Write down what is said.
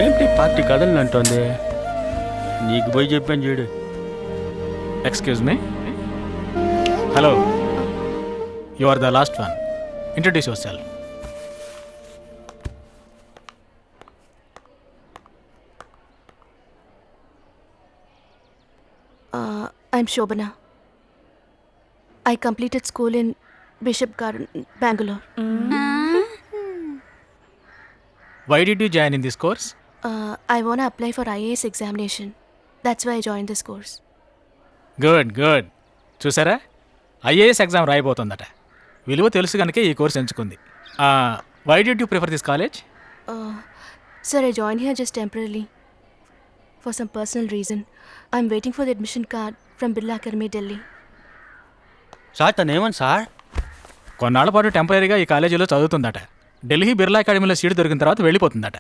ఏంటి పార్టీ కథలు అంటోంది? నీకు పోయి చెప్పాను చూడు. Excuse me. Hello, you are the last one. Introduce yourself. I'm Shobana. I completed school in Bishop Garden, Bangalore. Why did you join in this course? I want to apply for IAS examination. That's why I joined this course. Good good. చూసారా, IAS exam రాయబోతుందట. విలువ తెలుసు కనుక ఈ course ఎంచుకుంది. Why did you prefer this college? Sir, I joined here just temporarily. For some personal reason. I'm waiting for the admission card from Birla Academy, Delhi. Sir తనేమని sir? కొన్నాళ్ల పాటు టెంపరీగా ఈ కాలేజీలో చదువుతుందట. ఢిల్లీ బిర్లా అకాడమీలో సీటు దొరికిన తర్వాత వెళ్ళిపోతుందట.